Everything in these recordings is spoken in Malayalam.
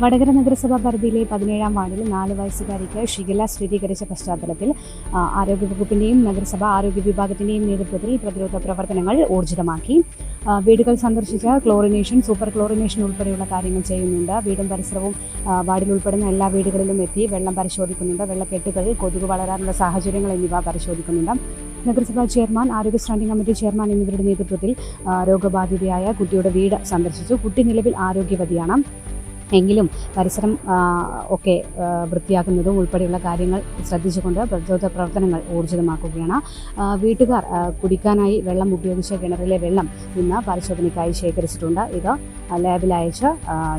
വടകര നഗരസഭാ പരിധിയിലെ 17-ാം വാർഡിൽ 4 വയസ്സുകാരിക്ക് ഷിഗല്ല സ്ഥിരീകരിച്ച പശ്ചാത്തലത്തിൽ ആരോഗ്യവകുപ്പിൻ്റെയും നഗരസഭാ ആരോഗ്യ വിഭാഗത്തിൻ്റെയും നേതൃത്വത്തിൽ പ്രതിരോധ പ്രവർത്തനങ്ങൾ ഊർജിതമാക്കി. വീടുകൾ സന്ദർശിച്ച ക്ലോറിനേഷൻ, സൂപ്പർ ക്ലോറിനേഷൻ ഉൾപ്പെടെയുള്ള കാര്യങ്ങൾ ചെയ്യുന്നുണ്ട്. വീടും പരിസരവും വാർഡിൽ ഉൾപ്പെടുന്ന എല്ലാ വീടുകളിലും എത്തി വെള്ളം പരിശോധിക്കുന്നുണ്ട്. വെള്ളക്കെട്ടുകൾ, കൊതുക് വളരാനുള്ള സാഹചര്യങ്ങൾ എന്നിവ പരിശോധിക്കുന്നുണ്ട്. നഗരസഭാ ചെയർമാൻ, ആരോഗ്യ സ്റ്റാൻഡിംഗ് കമ്മിറ്റി ചെയർമാൻ എന്നിവരുടെ നേതൃത്വത്തിൽ രോഗബാധിതയായ കുട്ടിയുടെ വീട് സന്ദർശിച്ചു. കുട്ടി നിലവിൽ ആരോഗ്യവതിയാണ്. എങ്കിലും പരിസരം ഒക്കെ വൃത്തിയാക്കുന്നതും ഉൾപ്പെടെയുള്ള കാര്യങ്ങൾ ശ്രദ്ധിച്ചുകൊണ്ട് പ്രതിരോധ പ്രവർത്തനങ്ങൾ ഊർജിതമാക്കുകയാണ്. വീട്ടുകാർ കുടിക്കാനായി വെള്ളം ഉപയോഗിച്ച കിണറിലെ വെള്ളം ഇന്ന് പരിശോധനയ്ക്കായി ശേഖരിച്ചിട്ടുണ്ട്. ഇത് ലാബിൽ അയച്ച്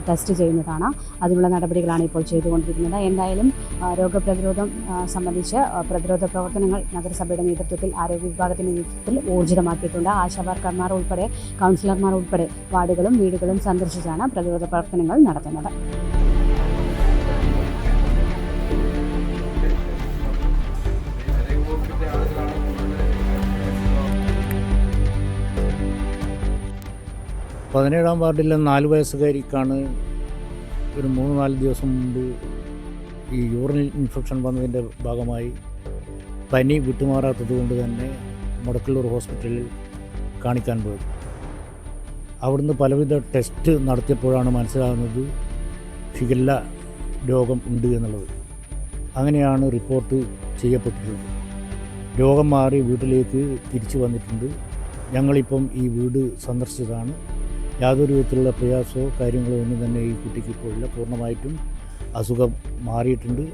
ടെസ്റ്റ് ചെയ്യുന്നതാണ്. അതിനുള്ള നടപടികളാണ് ഇപ്പോൾ ചെയ്തുകൊണ്ടിരിക്കുന്നത്. എന്തായാലും രോഗപ്രതിരോധം സംബന്ധിച്ച് പ്രതിരോധ പ്രവർത്തനങ്ങൾ നഗരസഭയുടെ നേതൃത്വത്തിൽ, ആരോഗ്യ വിഭാഗത്തിൻ്റെ നേതൃത്വത്തിൽ ഊർജിതമാക്കിയിട്ടുണ്ട്. ആശാവർക്കർമാർ ഉൾപ്പെടെ, കൗൺസിലർമാർ ഉൾപ്പെടെ വാർഡുകളും വീടുകളും സന്ദർശിച്ചാണ് പ്രതിരോധ പ്രവർത്തനങ്ങൾ നടത്തുന്നത്. 17-ാം വാർഡിലെ 4 വയസ്സുകാരിക്കാണ് ഒരു 3-4 ദിവസം മുമ്പ് ഈ യൂറിനൽ ഇൻഫെക്ഷൻ വന്നതിൻ്റെ ഭാഗമായി പനി വിട്ടുമാറാത്തത് കൊണ്ട് തന്നെ മുടക്കല്ലൂർ ഹോസ്പിറ്റലിൽ കാണിക്കാൻ പോയത്. അവിടുന്ന് പലവിധ ടെസ്റ്റ് നടത്തിയപ്പോഴാണ് മനസ്സിലാകുന്നത് ഷിഗല്ല രോഗം ഉണ്ട് എന്നുള്ളത്. അങ്ങനെയാണ് റിപ്പോർട്ട് ചെയ്യപ്പെട്ടിട്ടുള്ളത്. രോഗം മാറി വീട്ടിലേക്ക് തിരിച്ചു വന്നിട്ടുണ്ട്. ഞങ്ങളിപ്പം ഈ വീട് സന്ദർശിച്ചതാണ്. യാതൊരു വിധത്തിലുള്ള പ്രയാസമോ കാര്യങ്ങളോ ഒന്നും തന്നെ ഈ കുട്ടിക്ക് ഇപ്പോൾ ഇല്ല. പൂർണ്ണമായിട്ടും അസുഖം മാറിയിട്ടുണ്ട്.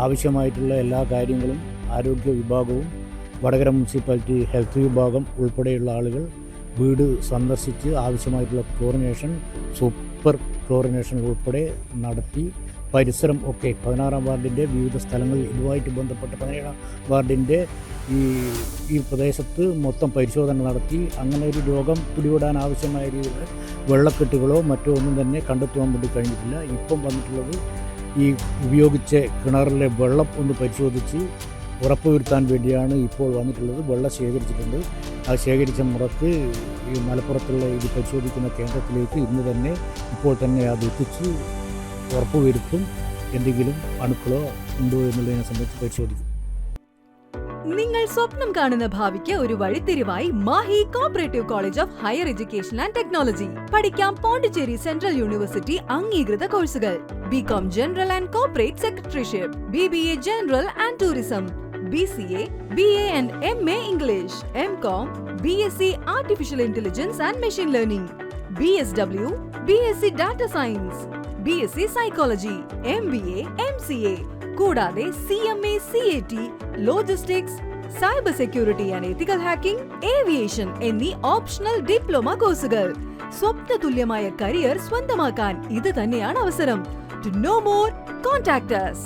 ആവശ്യമായിട്ടുള്ള എല്ലാ കാര്യങ്ങളും ആരോഗ്യ വിഭാഗവും വടകര മുനിസിപ്പാലിറ്റി ഹെൽത്ത് വിഭാഗം ഉൾപ്പെടെയുള്ള ആളുകൾ വീട് സന്ദർശിച്ച് ആവശ്യമായിട്ടുള്ള ക്ലോറിനേഷൻ, സൂപ്പർ ക്ലോറിനേഷൻ ഉൾപ്പെടെ നടത്തി പരിസരം ഒക്കെ 16-ാം വാർഡിൻ്റെ വിവിധ സ്ഥലങ്ങളിൽ ഇതുമായിട്ട് ബന്ധപ്പെട്ട 17-ാം വാർഡിൻ്റെ ഈ പ്രദേശത്ത് മൊത്തം പരിശോധന നടത്തി. അങ്ങനെ ഒരു രോഗം പിടിപെടാൻ ആവശ്യമായ രീതിയിൽ വെള്ളക്കെട്ടുകളോ മറ്റോ ഒന്നും തന്നെ കണ്ടെത്തുവാൻ വേണ്ടി കഴിഞ്ഞിട്ടില്ല. ഇപ്പം വന്നിട്ടുള്ളത് ഈ ഉപയോഗിച്ച കിണറിലെ വെള്ളം ഒന്ന് പരിശോധിച്ച് ഉറപ്പുവരുത്താൻ വേണ്ടിയാണ് ഇപ്പോൾ വന്നിട്ടുള്ളത്. വെള്ളം ശേഖരിച്ചിട്ടുണ്ട്. അത് ശേഖരിച്ച മുറക്ക് ഈ മലപ്പുറത്തുള്ള ഇത് പരിശോധിക്കുന്ന കേന്ദ്രത്തിലേക്ക് ഇന്ന് തന്നെ ഇപ്പോൾ തന്നെ അത് എത്തിച്ച് ഉറപ്പുവരുത്തും. എന്തെങ്കിലും അണുക്കളോ ഉണ്ടോ എന്നുള്ളതിനെ സംബന്ധിച്ച് പരിശോധിക്കും. നിങ്ങൾ സ്വപ്നം കാണുന്ന ഭാവിക്ക് ഒരു വഴിത്തിരിവായി Mahe cooperative college of higher education and technology. പഠിക്കാം പോണ്ടിച്ചേരി സെൻട്രൽ യൂണിവേഴ്സിറ്റി അംഗീകൃത കോഴ്സുകൾ: BCom general and corporate secretaryship, BBA general and tourism, BCA, BA and MA English, MCom, BSc Artificial Intelligence and Machine Learning, BSW, BSc Data Science, BSc Psychology, MBA, MCA, കൂടാതെ CMA, CAT, Logistics, Cyber Security and Ethical Hacking, Aviation എന്നീ ഓപ്ഷണൽ ഡിപ്ലോമ കോഴ്സുകൾ. സ്വപ്നതുല്യമായ കരിയർ സ്വന്തമാക്കാൻ ഇത് തന്നെയാണ് അവസരം. To know more, contact us.